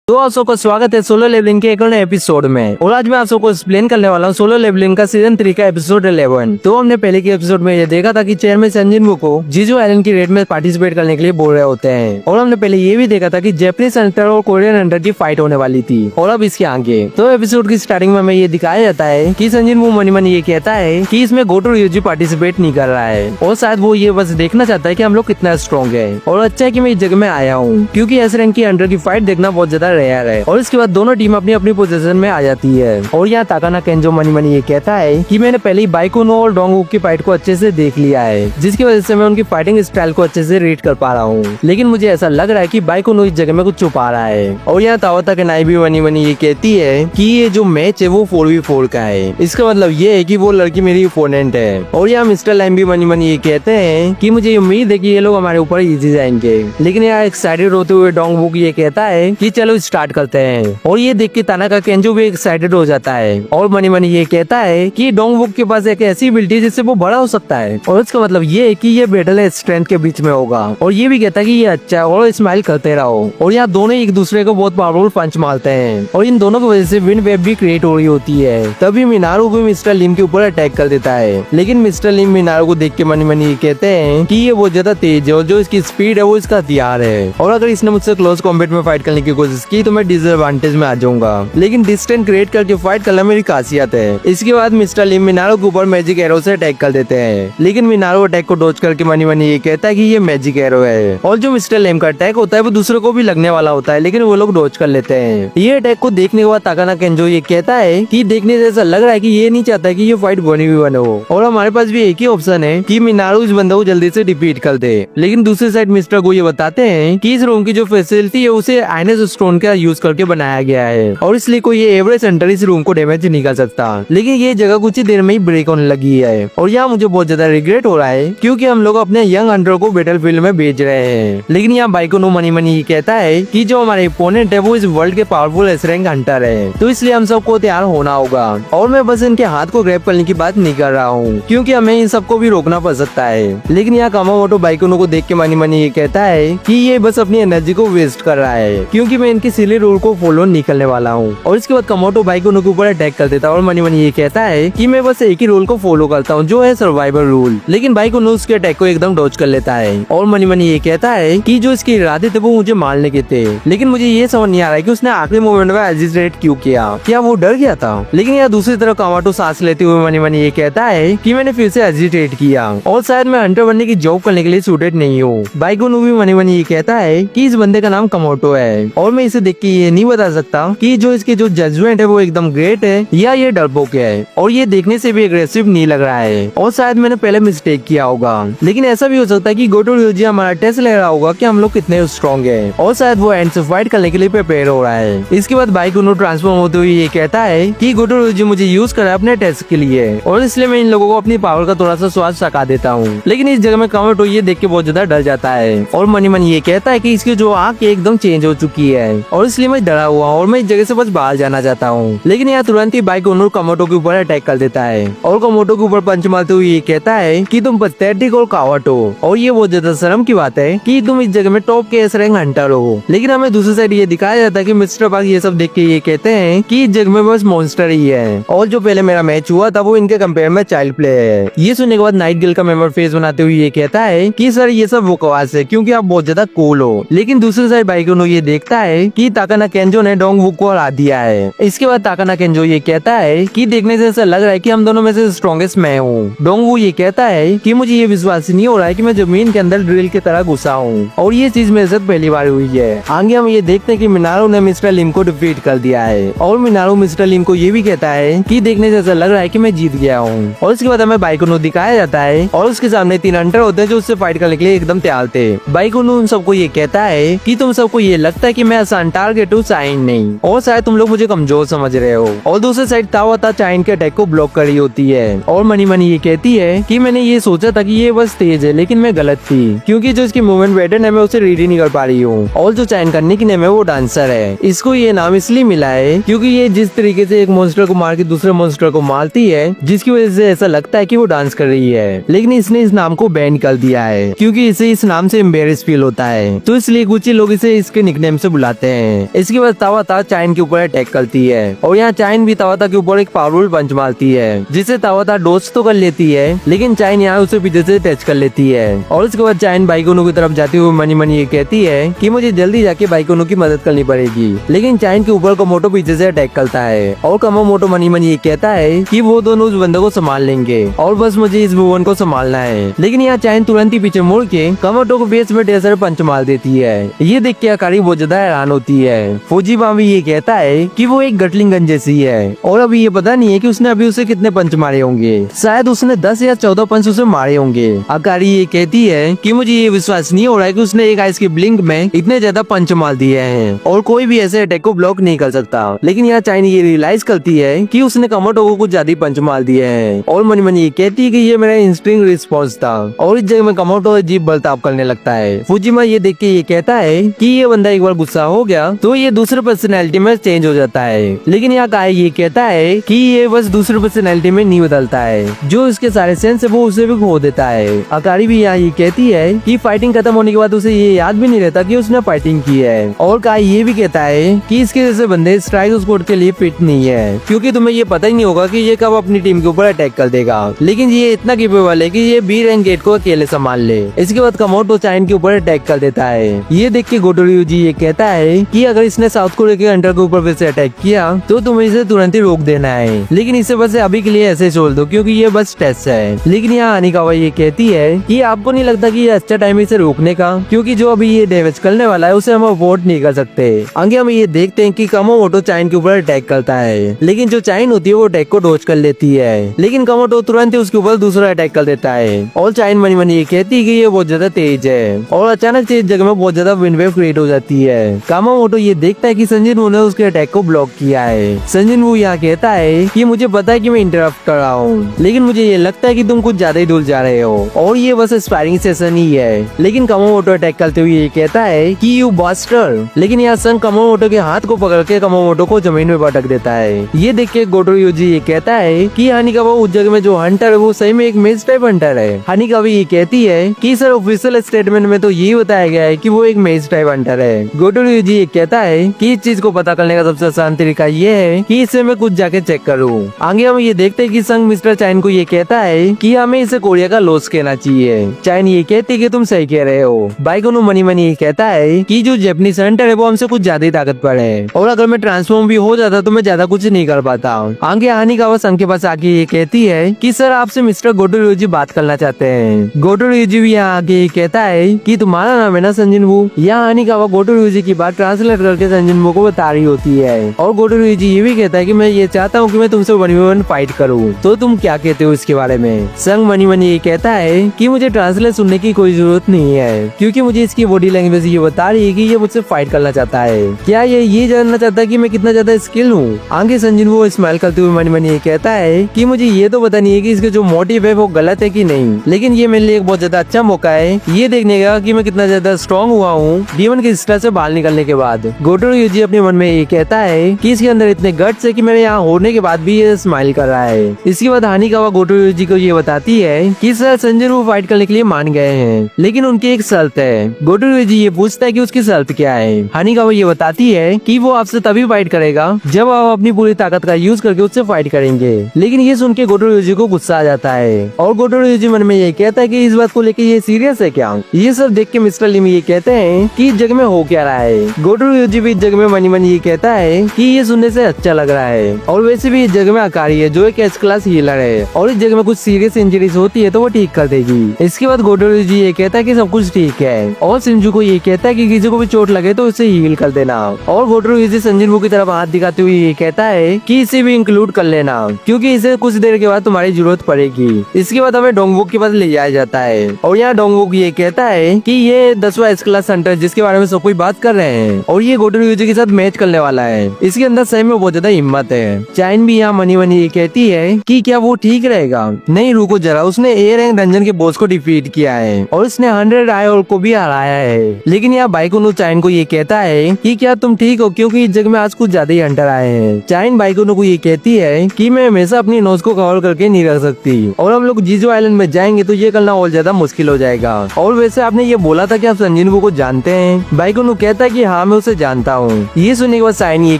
तो आप सबको स्वागत है सोलो लेवलिंग के एक और नए एपिसोड में। और आज मैं आप सबको एक्सप्लेन करने वाला हूँ सोलो लेवलिंग का सीजन 3 का एपिसोड 11। तो हमने पहले के एपिसोड में ये देखा था कि चेयरमैन सन जिन वू को जीजू आइलैंड की रेड में पार्टिसिपेट करने के लिए बोल रहे होते हैं। और हमने पहले ये भी देखा था कि जापानीज हंटर और कोरियन हंटर की फाइट होने वाली थी। और अब इसके आगे तो एपिसोड की स्टार्टिंग में हमें ये दिखाया जाता है कि सन जिन वू मनी मनी ये कहता है कि इसमें गोटो ryuji पार्टिसिपेट नहीं कर रहा है और शायद वो ये बस देखना चाहता है कि हम लोग कितना स्ट्रॉन्ग है। और अच्छा है कि मैं इस जगह में आया हूँ क्योंकि एस रैंक की हंटर की फाइट देखना बहुत ज्यादा रेयर है। और इसके बाद दोनों टीम अपनी अपनी पोजीशन में आ जाती है। और यहाँ ताकाना केंजो मनी मनी ये कहता है कि मैंने पहले ही बाइकुनो और डोंगवूक की फाइट को अच्छे से देख लिया है, जिसकी वजह से मैं उनकी फाइटिंग स्टाइल को अच्छे से रीड कर पा रहा हूँ। लेकिन मुझे ऐसा लग रहा है कि बाइकुनो इस जगह में कुछ छुपा रहा है। और यहाँ तावाता के नाई भी मनी मनी ये कहती है कि ये जो मैच है वो 4v4 का है। इसका मतलब ये है कि वो लड़की मेरी ओपोनेंट है। और यहाँ मिस्टर लाइम भी मनी मनी ये कहते हैं कि मुझे उम्मीद है कि ये लोग हमारे ऊपर इजी जाएंगे। लेकिन यहाँ एक्साइटेड होते हुए डोंगवूक ये कहता है कि चलो स्टार्ट करते हैं। और ये देख के तानाका केंजो भी एक्साइटेड हो जाता है। और मनी मनी ये कहता है कि डोंगवूक के पास एक ऐसी एबिलिटी है जिससे वो बड़ा हो सकता है। और इसका मतलब ये है कि ये बैटल है स्ट्रेंथ के बीच में होगा। और ये भी कहता है कि ये अच्छा है और स्माइल करते रहो। और यहाँ दोनों एक दूसरे को बहुत पावरफुल पंच मारते हैं और इन दोनों की वजह से विंड वेव भी क्रिएट हो रही होती है। तभी मिनारू भी मिस्टर लिम के ऊपर अटैक कर देता है। लेकिन मिस्टर लिम मिनारू को देख के मनी मनी कहते हैं कि ये बहुत ज्यादा तेज है और जो इसकी स्पीड है वो इसका हथियार है। और अगर इसने मुझसे क्लोज कॉम्बैट में फाइट करने की कोशिश की तो मैं डिसएडवांटेज में आ जाऊंगा। लेकिन डिस्टेंस क्रिएट करके फाइट करना मेरी खासियत है। इसके बाद मिस्टर लिम मिनारो के ऊपर मैजिक एरो से अटैक कर देते हैं। लेकिन मिनारो अटैक को डॉज करके मनी मनी ये कहता है कि ये मैजिक एरो है। और जो मिस्टर लिम का अटैक होता है वो दूसरों को भी लगने वाला होता है, लेकिन वो लोग डॉज कर लेते हैं। ये अटैक को देखने के बाद ताकाना केंजो ये कहता है कि देखने से ऐसा लग रहा है कि ये नहीं चाहता कि ये फाइट 1v1 हो। और हमारे पास भी एक ही ऑप्शन है कि मिनारो इस बंदे को जल्दी से डिफीट कर दे। लेकिन दूसरी साइड मिस्टर को ये बताते हैं कि इस रूम की जो फैसिलिटी है उसे आयनस स्टोन का यूज करके बनाया गया है और इसलिए कोई एवरेज हंटर इस रूम को डैमेज नहीं कर सकता। लेकिन ये जगह कुछ ही देर में ही ब्रेक होने लगी है। और यहाँ मुझे बहुत ज्यादा रिग्रेट हो रहा है क्योंकि हम लोग अपने यंग हंटर को बैटल फील्ड में भेज रहे हैं। लेकिन यहाँ बाइकुनो मनी मनी कहता है कि जो हमारे ओपोनेंट है वो इस वर्ल्ड के पावरफुल एस रैंक हंटर है, तो इसलिए हम सबको तैयार होना होगा। और मैं बस इनके हाथ को ग्रैब करने की बात नहीं कर रहा हूँ क्योंकि हमें इन सबको भी रोकना पड़ सकता है। लेकिन यहाँ कामामोटो बाइकुनो को देख के मनी मनी ये कहता है कि ये बस अपनी एनर्जी को वेस्ट कर रहा है क्योंकि मैं इनकी सिली रूल को फॉलो नहीं करने वाला हूँ। और इसके बाद कामामोटो बाइकुनो के ऊपर अटैक कर देता है और मनी मनी ये कहता है कि मैं बस एक ही रूल को फॉलो करता हूँ जो है सर्वाइवल रूल। लेकिन बाइकुनो उसके अटैक को एकदम डॉज कर लेता है। और मनी मनी ये कहता है कि जो इसके इरादे थे वो मुझे मारने के थे, लेकिन मुझे ये समझ नहीं आ रहा है कि उसने आखिरी मोमेंट में हेजिटेट क्यों किया। क्या वो डर गया था? लेकिन यहाँ दूसरी तरफ कामाटो सांस लेते हुए मनी मनी ये कहता है कि मैंने फिर से हेजिटेट किया और शायद मैं हंटर बनने की जॉब करने के लिए सूटेड नहीं हूँ। बाइकुनो भी मनी मनी ये कहता है कि इस बंदे का नाम कामाटो है और मैं इसे देख के ये नहीं बता सकता कि जो इसके जो जजमेंट है वो एकदम ग्रेट है या ये डरपोक है। और ये देखने से भी एग्रेसिव नहीं लग रहा है और शायद मैंने पहले मिस्टेक किया होगा। लेकिन ऐसा भी हो सकता है कि गोटो ryuji हमारा टेस्ट ले रहा होगा कि हम लोग कितने स्ट्रॉन्ग है और शायद वो एंड से फाइट करने के लिए प्रिपेयर हो रहा है। इसके बाद बाइकुनो ट्रांसफॉर्म होते हुए ये कहता है कि गोटो ryuji मुझे यूज कर रहा है अपने टेस्ट के लिए और इसलिए मैं इन लोगों को अपनी पावर का थोड़ा सा स्वाद चखा देता हूँ। लेकिन इस जगह में कामाटो ये देख के बहुत ज्यादा डर जाता है और मनी मनी ये कहता है कि इसकी जो आंख एकदम चेंज हो चुकी है और इसलिए मैं डरा हुआ और मैं इस जगह से बस बाहर जाना चाहता हूँ। लेकिन यहाँ तुरंत ही बाइकुनो कामाटो के ऊपर अटैक कर देता है और कामाटो के ऊपर पंच मारते हुए ये कहता है कि तुम पैथेटिक और कावट हो और ये बहुत ज्यादा शर्म की बात है कि तुम इस जगह में टॉप के एस रैंक हंटर हो। लेकिन हमें दूसरी साइड ये दिखाया जाता है कि मिस्टर पार्क ये सब देख के ये कहते हैं कि इस जगह में बस मॉन्स्टर ही है और जो पहले मेरा मैच हुआ था वो इनके कंपेयर में चाइल्ड प्ले है। ये सुनने के बाद नाइट गिल का मेंबर फेस बनाते हुए ये कहता है कि सर ये सब बकवास है क्योंकि आप बहुत ज्यादा कूल हो। लेकिन दूसरी साइड बाइकुनो ये देखता है कि ताकाना केंजो ने डोंगवूक को हरा दिया है। इसके बाद ताकाना केंजो ये कहता है कि देखने से ऐसा लग रहा है कि हम दोनों में से स्ट्रॉन्गेस्ट मैं हूँ। डोंगवू ये कहता है कि मुझे ये विश्वास नहीं हो रहा है कि मैं जमीन के अंदर ड्रिल की तरह घुसा हूँ और ये चीज मेरे साथ पहली बार हुई है। आगे हम ये देखते हैं कि मिनारो ने मिस्टर लिम को डिफीट कर दिया है और मिनारो मिस्टर लिम को ये भी कहता है कि देखने से ऐसा लग रहा है कि मैं जीत गया हूँ। और इसके बाद हमें बाइकुनो दिखाया जाता है और उसके सामने 3 हंटर होते हैं जो उससे फाइट करने के लिए एकदम तैयार थे। बाइकुनो उन सबको ये कहता है कि तुम सबको ये लगता है कि मैं आसान टारगेट हूँ, चाइन नहीं, और शायद तुम लोग मुझे कमजोर समझ रहे हो। और दूसरी साइड तावाता चाइन के अटैक को ब्लॉक कर रही होती है और मनी मनी ये कहती है कि मैंने ये सोचा था कि ये बस तेज है, लेकिन मैं गलत थी क्योंकि जो इसकी मूवमेंट पैटर्न है मैं उसे रीड ही नहीं कर पा रही हूँ। और जो चाइन करने की नेम है वो डांसर है। इसको ये नाम इसलिए मिला है क्योंकि ये जिस तरीके से एक मॉन्स्टर को मार के दूसरे मॉन्स्टर को मारती है जिसकी वजह से ऐसा लगता है कि वो डांस कर रही है। लेकिन इसने इस नाम को बैन कर दिया है क्योंकि इसे इस नाम से एम्बेरस फील होता है, तो इसलिए कुछ लोग इसे इसके निकनेम से बुलाते हैं। इसके बाद तावाता चाइन के ऊपर अटैक करती है और यहाँ चाइन भी तावाता के ऊपर एक पावरफुल पंच मारती है जिसे तावाता डोज तो कर लेती है, लेकिन चाइन यहाँ उसे पीछे से टच कर लेती है। और उसके बाद चाइन बाइकोनो की तरफ जाती हुई मनी मनी ये कहती है कि मुझे जल्दी जाके बाइकोनो की मदद करनी पड़ेगी, लेकिन चाइन के ऊपर कमोटो पीछे से अटैक करता है और कमोटो मनी मनी ये कहता है कि वो दोनों उस बंदे को संभाल लेंगे और बस मुझे इस वुमन को संभालना है। लेकिन यहाँ चाइन तुरंत ही पीछे मुड़ के कमोटो को फेस में ढेर सारे पंच मार देती है। ये देख के अकारी बहुत ज्यादा हैरान होती है। फुजिमा भी ये कहता है कि वो एक गटलिंग गन जैसी है और अभी ये पता नहीं है कि उसने अभी उसे कितने पंच मारे होंगे, शायद उसने 10 या 14 पंच उसे मारे होंगे। अकारी ये कहती है कि मुझे ये विश्वास नहीं हो रहा है कि उसने एक आइस की ब्लिंक में इतने ज्यादा पंच मार दिए हैं और कोई भी ऐसे अटैक को ब्लॉक नहीं कर सकता। लेकिन यहाँ चाइन ये रियलाइज करती है कि उसने कमोटो को कुछ ज्यादा पंच मार दिए हैं और मनी मनी ये कहती है कि ये मेरा इंस्टिंक्ट रिस्पॉन्स था और इस जगह में कमोटो अजीब बर्ताव करने लगता है। फुजिमा ये देख के ये कहता है कि ये बंदा एक बार गुस्सा हो गया तो ये दूसरे पर्सनैलिटी में चेंज हो जाता है, लेकिन यहाँ काई ये कहता है कि ये बस दूसरे पर्सनैलिटी में नहीं बदलता है, जो इसके सारे सेंस है वो उसे भी खो देता है। अकारी भी यहाँ ये कहती है कि फाइटिंग खत्म होने के बाद उसे ये याद भी नहीं रहता कि उसने फाइटिंग की है और काई ये भी कहता है कि इसके जैसे बंदे स्ट्राइक स्क्वाड के लिए फिट नहीं है, क्योंकि तुम्हें ये पता ही नहीं होगा कि ये कब अपनी टीम के ऊपर अटैक कर देगा, लेकिन ये इतना केपेबल है कि ये बी रैंक गेट को अकेले संभाल ले। इसके बाद कमोटो चाइन के ऊपर अटैक कर देता है। ये देख के गोटोryuji ये कहता है कि अगर इसने साउथ कोरिया के अंडर के ऊपर फिर से अटैक किया तो तुम्हें इसे तुरंत ही रोक देना है, लेकिन इसे बस अभी के लिए ऐसे छोड़ दो क्योंकि ये बस टेस्ट है। लेकिन यहाँ हानिकावा ये कहती है कि आपको नहीं लगता कि ये अच्छा टाइम है इसे रोकने का, क्योंकि जो अभी ये डैमेज करने वाला है उसे हम अवॉइड नहीं कर सकते। आगे हम ये देखते हैं कि कमोटो चाइन के ऊपर अटैक करता है, लेकिन जो चाइन होती है वो अटैक को डॉज कर लेती है, लेकिन कमोटो तुरंत ही उसके ऊपर दूसरा अटैक कर देता है और चाइन मनी मनी ये कहती है कि ये बहुत ज्यादा तेज है और अचानक से इस जगह में बहुत ज्यादा विंड वेव क्रिएट हो जाती है। कामामोटो ये देखता है कि संजिन वू ने उसके अटैक को ब्लॉक किया है। संजिन वू यहाँ कहता है कि मुझे पता है कि मैं इंटरप्ट कर रहा हूँ, लेकिन मुझे ये लगता है कि तुम कुछ ज्यादा ही दूर जा रहे हो और ये बस स्पायरिंग सेशन ही है। लेकिन कामामोटो अटैक करते हुए ये कहता है कि यू बास्टर, लेकिन यहाँ संग कामामोटो के हाथ को पकड़ के कामामोटो को जमीन में पटक देता है। ये देख के गोटोryuji ये कहता है कि हानिकावा उस जगह में जो हंटर है वो सही में एक मेज टाइप हंटर है। हानिकावा ये कहती है कि सर ऑफिशियल स्टेटमेंट में तो ये बताया गया है कि वो एक मेज टाइप हंटर है। गोटोryuji ये कहता है कि इस चीज को पता करने का सबसे आसान तरीका ये है कि इसे मैं कुछ जाके चेक करूँ। आगे हम ये देखते हैं कि संग मिस्टर चाइन को ये कहता है कि हमें इसे कोरिया का लॉस कहना चाहिए। चाइन ये कहती है कि तुम सही कह रहे हो। बाइकोनो मनी मनी ये कहता है कि जो जैपनीज हंटर है वो हमसे कुछ ज्यादा ही ताकतवर है और अगर मैं ट्रांसफॉर्म भी हो जाता तो मैं ज्यादा कुछ नहीं कर पाता। आगे हानिकावा संग के पास आके ये कहती है कि सर आपसे मिस्टर गोटोryuji बात करना चाहते हैं। गोटोryuji भी यहाँ आके ये कहता है कि तुम्हारा नाम है ना संजिन वू। यहाँ हानिकावा गोटोryuji की बात ट्रांसलेट करके संजिन वू को बता रही होती है और गोटोryuji ये भी कहता है कि मैं ये चाहता हूँ कि मैं तुमसे 1v1 फाइट करूँ, तो तुम क्या कहते हो इसके बारे में। संग मनी मनी ये कहता है कि मुझे ट्रांसलेट सुनने की कोई जरूरत नहीं है, क्योंकि मुझे इसकी बॉडी लैंग्वेज ये बता रही है कि ये मुझसे फाइट करना चाहता है। क्या ये जानना चाहता है कि मैं कितना ज्यादा स्किल हूँ। आगे संजिन वू स्माइल करते हुए मनी मनी ये कहता है कि मुझे ये तो पता नहीं है कि इसके जो मोटिव है वो गलत है कि नहीं, लेकिन ये मेरे लिए एक बहुत ज्यादा अच्छा मौका है ये देखने का कि मैं कितना ज्यादा स्ट्रॉन्ग हुआ हूँ डीमन के स्ट्रेस से बाहर निकलने के बाद। गोटोryuji अपने मन में ये कहता है कि इसके अंदर इतने गट्स है कि मेरे यहाँ होने के बाद भी ये स्माइल कर रहा है। इसके बाद हानिकावा गोटोryuji को ये बताती है कि सर संजिन वू फाइट करने के लिए मान गए हैं, लेकिन उनकी एक शर्त है। गोटोryuji ये पूछता है कि उसकी शर्त क्या है। हानिकावा ये बताती है कि वो आपसे तभी फाइट करेगा जब आप अपनी पूरी ताकत का यूज करके उससे फाइट करेंगे। लेकिन ये सुन के गोटोryuji को गुस्सा आ जाता है और गोटोryuji मन में ये कहता है कि इस बात को लेके ये सीरियस है क्या। ये सब देख के मिस्टर लिम ये कहते हैं कि इस जगह में हो क्या रहा है। गोटोryuji भी इस जगह में मनी मनी ये कहता है कि ये सुनने से अच्छा लग रहा है और वैसे भी इस जगह में अकारी है जो एक एच क्लास हीलर है और इस जगह में कुछ सीरियस इंजरीज होती है तो वो ठीक कर देगी। इसके बाद गोटोryuji ये कहता है कि सब कुछ ठीक है और शिंजू को ये कहता है कि किसी को भी चोट लगे तो उसे हील कर देना और गोटोryuji संजिन वू की तरफ हाथ दिखाते हुए ये कहता है कि इसे भी इंक्लूड कर लेना क्योंकि इसे कुछ देर के बाद तुम्हारी जरूरत पड़ेगी। इसके बाद हमें डोंगवुक के पास ले जाया जाता है और यहाँ डोंगवुक ये कहता है कि ये 10वां एच क्लास हंटर जिसके बारे में सब कोई बात कर रहे हैं और ये गोटोryuji के साथ मैच करने वाला है। इसके अंदर सही में बहुत ज्यादा हिम्मत है। चाइन भी यहाँ मनी मनी ये कहती है कि क्या वो ठीक रहेगा। नहीं रुको जरा, उसने ए रैंक डंजन के बॉस को डिफीट किया है और उसने 100 आयोर को भी हराया है। लेकिन यहाँ बाइकोनो चाइन को ये कहता है कि क्या तुम ठीक हो, क्योंकि इस जगह में आज कुछ ज्यादा ही हंटर आए हैं। चाइन बाइकोनो को ये कहती है कि मैं हमेशा अपनी नोज को कवर करके नहीं रख सकती और हम लोग जीजो आइलैंड में जाएंगे तो ये करना और ज्यादा मुश्किल हो जाएगा। और वैसे आपने ये बोला था कि आप संजिन वू को जानते हैं। बाइकोनो कहता है कि हाँ मैं उसे जानता हूँ। ये सुनने के बाद चाइन ये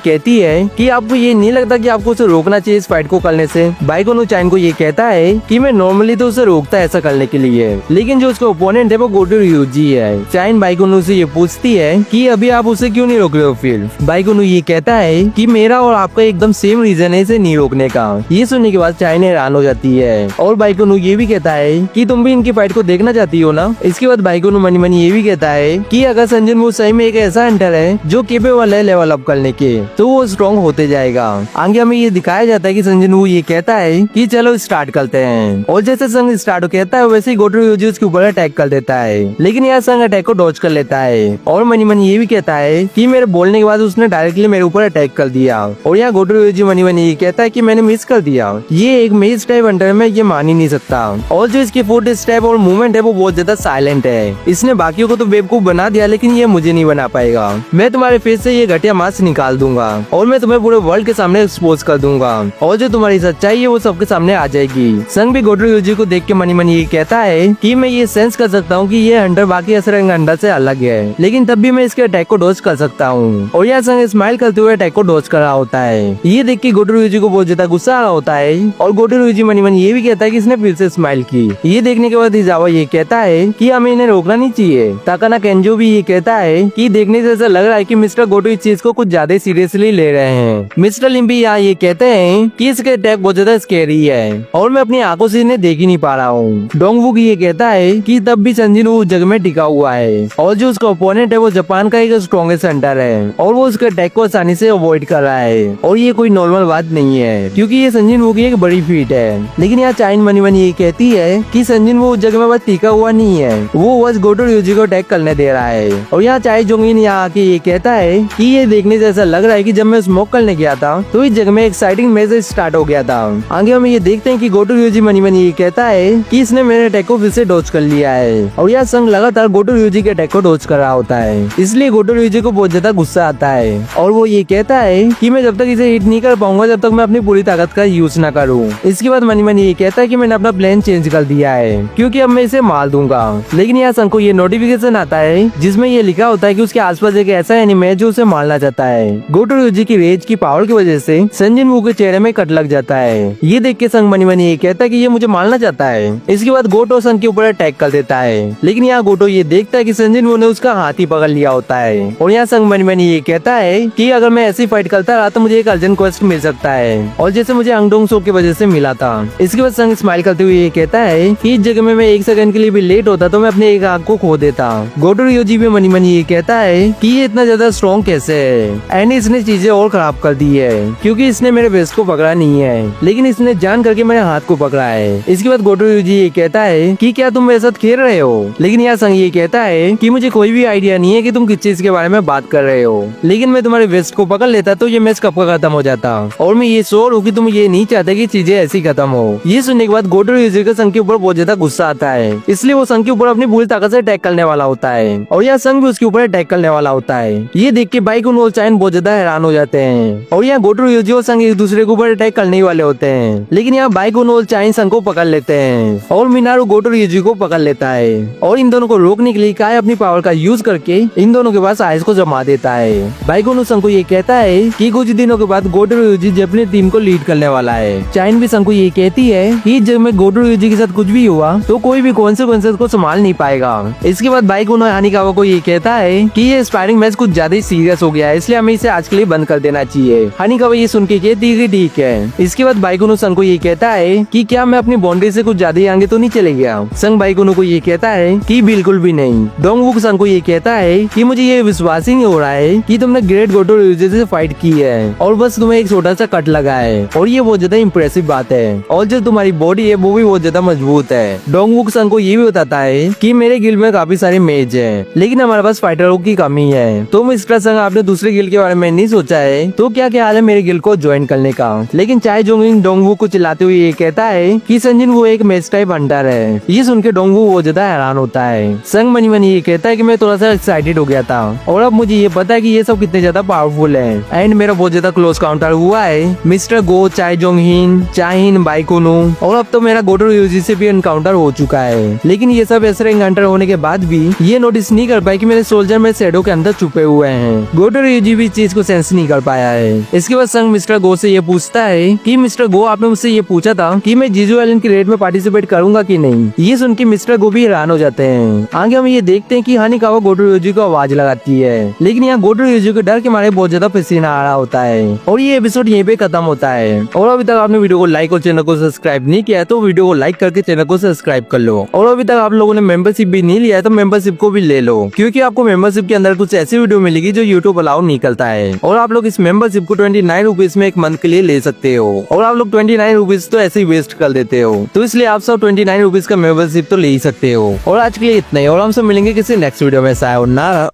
कहती है कि आपको ये नहीं लगता कि आपको उसे रोकना चाहिए इस फाइट को करने से। बाइकोनू चाइन को ये कहता है कि मैं नॉर्मली तो उसे रोकता है ऐसा करने के लिए, लेकिन जो उसका ओपोनेंट है वो गोटो ryuji है। चाइन बाइकोनू से ये पूछती है कि अभी आप उसे क्यों नहीं रोक रहे हो फिर। बाइकोनू ये कहता है कि मेरा और आपका एकदम सेम रीजन है इसे नहीं रोकने का। ये सुनने के बाद चाइन हैरान हो जाती है और बाइकोनू ये भी कहता है कि तुम भी इनकी फाइट को देखना चाहती हो ना। इसके बाद बाइकोनू मनी मनी ये भी कहता है कि अगर संजन वो सही में एक ऐसा हंटर है जो केपेबल है लेवल अप करने के, तो वो स्ट्रॉन्ग होते जाएगा। आगे हमें ये दिखाया जाता है कि संजन वो ये कहता है कि चलो स्टार्ट करते हैं, और जैसे संग स्टार्ट कहता है वैसे ही गोटो ryuji उसके ऊपर अटैक कर देता है, लेकिन यह संग अटैक को डॉज कर लेता है। और मनी मनी ये भी कहता है कि मेरे बोलने के बाद उसने डायरेक्टली मेरे ऊपर अटैक कर दिया, और यहाँ गोटो ryuji मनी मनी ये कहता है कि मैंने मिस कर दिया। ये एक मेज टाइप हंटर में ये मान ही नहीं सकता, और जो इसकी फुट स्टेप और मूवमेंट है वो बहुत ज्यादा साइलेंट है। इसने बाकियों को तो बेवकूफ बना दिया, लेकिन ये मुझे नहीं बना पाएगा। मैं तुम्हारे फेस से ये घटिया मास्क निकाल दूंगा और मैं तुम्हें पूरे वर्ल्ड के सामने एक्सपोज कर दूंगा, और जो तुम्हारी सच्चाई है वो सबके सामने आ जाएगी। संग भी गोटो ryuji को देख के मनी मनी ये कहता है कि मैं ये सेंस कर सकता हूँ कि ये हंटर बाकी असरंग हंटर से अलग है, लेकिन तब भी मैं इसके अटैक को डॉज कर सकता हूँ। और यह संग स्माइल करते हुए अटैक को डॉज कर रहा होता है। ये देख के गोटो ryuji को बहुत ज्यादा गुस्सा आ रहा होता है, और गोटो ryuji मनी मनी ये भी कहता है कि इसने फिर से स्माइल की। ये देखने के बाद हिजावा ये कहता है कि हमें इन्हें रोकना नहीं चाहिए। ताकाना केंजो भी ये कहता है कि देखने से ऐसा लग रहा है कि मिस्टर गोटो इस चीज को कुछ ज्यादा सीरियसली ले रहे हैं। मिस्टर लिम भी यहाँ ये कहते हैं कि इसके अटैक बहुत ज्यादा स्कैरी है और मैं अपनी आंखों से इन्हें देख ही नहीं पा रहा हूँ। डोंगवुक ये कहता है कि तब भी संजिन वो जग में टिका हुआ है, और जो उसका ओपोनेंट है वो जापान का एक स्ट्रॉन्गेस्ट हंटर है, और वो उसके अटैक को आसानी से अवॉइड कर रहा है। और ये कोई नॉर्मल बात नहीं है, क्योंकि ये संजिन वो की एक बड़ी फीट है। लेकिन यहाँ चाइन मनी मनी ये कहती है कि संजिन वो जग में बस टिका हुआ नहीं है, वो बस गोटो ryuji को अटैक करने दे रहा है। और यहाँ चाय जोंगिन यहाँ आके ये कहता है कि ये देखने से ऐसा लग रहा है कि जब मैं स्मोक करने गया था तो इस जगह में एक्साइटिंग मैच स्टार्ट हो गया था। आगे हम ये देखते हैं कि गोटो ryuji मनी मनी ये कहता है कि इसने मेरे अटैक को फिर से डॉज कर लिया है, और यह संग लगातार गोटो ryuji के अटैक को डॉज कर रहा होता है। इसलिए गोटो ryuji को बहुत ज्यादा गुस्सा आता है, और वो ये कहता है कि मैं जब तक इसे हिट नहीं कर पाऊंगा जब तक मैं अपनी पूरी ताकत का यूज न करूँ। इसके बाद मनी मनी ये कहता है कि मैंने अपना प्लान चेंज कर दिया है, क्योंकि अब मैं इसे मार दूंगा। लेकिन यहाँ संग को ये नोटिफिकेशन आता है जिसमें ये लिखा होता है कि उसके आसपास एक ऐसा एनिमे है जो उसे मारना चाहता है। गोटो ryuji की रेज की पावर की वजह से संजिन वू के चेहरे में कट लग जाता है। ये देख के संग मनी मनी ये कहता है कि ये मुझे मारना चाहता है। इसके बाद गोटो संग के ऊपर अटैक कर देता है, लेकिन यहाँ गोटो ये देखता है कि संजिन वू ने उसका हाथ ही पकड़ लिया होता है। और यहाँ संग मनी मनी ये कहता है कि अगर मैं ऐसी फाइट करता रहा तो मुझे एक अर्जेंट क्वेस्ट मिल सकता है, और जैसे मुझे अंगडोंग सो की वजह से मिला था। इसके बाद संग स्माइल करते हुए ये कहता है कि इस जगह में मैं एक सेकंड के लिए भी लेट होता तो मैं अपने एक आंख को खो देता। गोटो ryuji भी मनी मनी ये कहता है कि ये इतना ज्यादा स्ट्रॉन्ग कैसे है, एंड इसने चीजें और खराब कर दी है, क्योंकि इसने मेरे वेस्ट को पकड़ा नहीं है, लेकिन इसने जान करके मेरे हाथ को पकड़ा है। इसके बाद गोटो ryuji ये कहता है कि क्या तुम मेरे साथ खेल रहे हो, लेकिन यहाँ संग ये कहता है कि मुझे कोई भी आइडिया नहीं है कि तुम किस चीज के बारे में बात कर रहे हो, लेकिन मैं तुम्हारे वेस्ट को पकड़ लेता तो ये मैच कब का खत्म हो जाता, और मैं ये श्योर हूँ कि तुम ये नहीं चाहते कि चीजें ऐसी खत्म हो। ये सुनने के बाद गोटो ryuji का संग के ऊपर बहुत ज्यादा गुस्सा आता है, इसलिए वो संग के ऊपर अपनी पूरी ताकत से अटैक करने वाला होता है, और यह संग भी उसके ऊपर अटैक करने वाला होता है। ये देख के बाइकोनू और चाइन बहुत ज्यादा हैरान हो जाते हैं, और यहाँ गोटो ryuji और संग एक दूसरे के ऊपर अटैक करने वाले होते हैं, लेकिन यहाँ बाइकोनू और चाइन संग को पकड़ लेते हैं, और मिनारू गोटो ryuji को पकड़ लेता है, और इन दोनों को रोकने के लिए काय अपनी पावर का यूज करके इन दोनों के पास आइस को जमा देता है। बाइकोनू संग को ये कहता है कि कुछ दिनों के बाद गोटो ryuji अपनी टीम को लीड करने वाला है। चाइन भी संग को ये कहती है कि जब में गोटो ryuji के साथ कुछ भी हुआ तो कोई भी कॉन्सिक्वेंसेस को संभाल नहीं पाएगा। इसके बाद बाइकोनू हानिकावा को ये कहता है कि ये स्पायरिंग मैच कुछ ज्यादा ही सीरियस हो गया है, इसलिए हमें इसे आज के लिए बंद कर देना चाहिए। हानिकावा ये सुन के कहती है ठीक है। इसके बाद बाइकोनू संग को ये कहता है कि क्या मैं अपनी बाउंड्री से कुछ ज्यादा ही आगे तो नहीं चले गया। संग बाइकोनू को ये कहता है कि बिल्कुल भी नहीं। डोंगवुक संग को ये कहता है कि मुझे ये विश्वास ही नहीं हो रहा है कि तुमने ग्रेट गोटो ryuji से फाइट की है और बस तुम्हें एक छोटा सा कट लगा है, और ये बहुत ज्यादा इम्प्रेसिव बात है, और जो तुम्हारी बॉडी है वो भी बहुत ज्यादा मजबूत है। डोंगवुक संग को ये भी बताता है कि मेरे गिल्ड में काफी सारे मेज है, लेकिन हमारे पास फाइटरों की कमी है। तो मिस्टर संग आपने दूसरे गिल्ड के बारे में नहीं सोचा है, तो क्या ख्याल है मेरे गिल्ड को ज्वाइन करने का। लेकिन चाय जोंगिंग डोंगवुक को चिल्लाते हुए ये कहता है कि संजिन वो एक मेज टाइप हंटर है। ये सुन के डोंगवुक बहुत ज्यादा हैरान होता है। संग मनी मनी ये कहता है कि मैं थोड़ा सा एक्साइटेड हो गया था, और अब मुझे ये पता है कि ये सब कितने ज्यादा पावरफुल है, एंड मेरा बहुत ज्यादा क्लोज काउंटर हुआ है मिस्टर गो, चाय जोंगहिन, चाहिन, बाइकोनू, और अब तो मेरा गोटो ryuji से भी एनकाउंटर हो चुका है। लेकिन ये सब ऐसे एनकाउंटर होने के बाद भी ये नोटिस नहीं कर पाए कि मेरे सोल्जर में शैडो के अंदर छुपे हुए हैं। गोटो यूजी भी इस चीज को सेंस नहीं कर पाया है। इसके बाद संग मिस्टर गो से ये पूछता है कि मिस्टर गो, आपने मुझसे ये पूछा था कि मैं जीजू एलन की रेड में पार्टिसिपेट करूंगा कि नहीं। ये सुन के मिस्टर गो भी हैरान हो जाते हैं। आगे हम ये देखते हैं कि हानिकावा गोटो यूजी को आवाज लगाती है, लेकिन यहाँ गोटो यूजी को डर के मारे बहुत ज्यादा पसीना आ रहा होता है और ये एपिसोड यहीं पे खत्म होता है। और अभी तक आपने वीडियो को लाइक और चैनल को सब्सक्राइब नहीं किया है तो वीडियो को लाइक करके चैनल को सब्सक्राइब कर लो। और अभी तक आप लोगों ने मेंबरशिप भी नहीं लिया है तो मेंबरशिप को भी ले लो, क्योंकि आपको मेंबरशिप के अंदर कुछ ऐसी वीडियो मिलेगी जो यूट्यूब अलाउ नहीं करता है। और आप लोग इस मेंबरशिप को 29 रुपीज में एक मंथ के लिए ले सकते हो। और आप लोग 29 रुपीज तो ऐसे ही वेस्ट कर देते हो, तो इसलिए आप सब 29 रुपीज का मेंबरशिप तो ले ही सकते हो। और आज के लिए इतना ही, और हम सब मिलेंगे किसी नेक्स्ट वीडियो में। सायोनारा।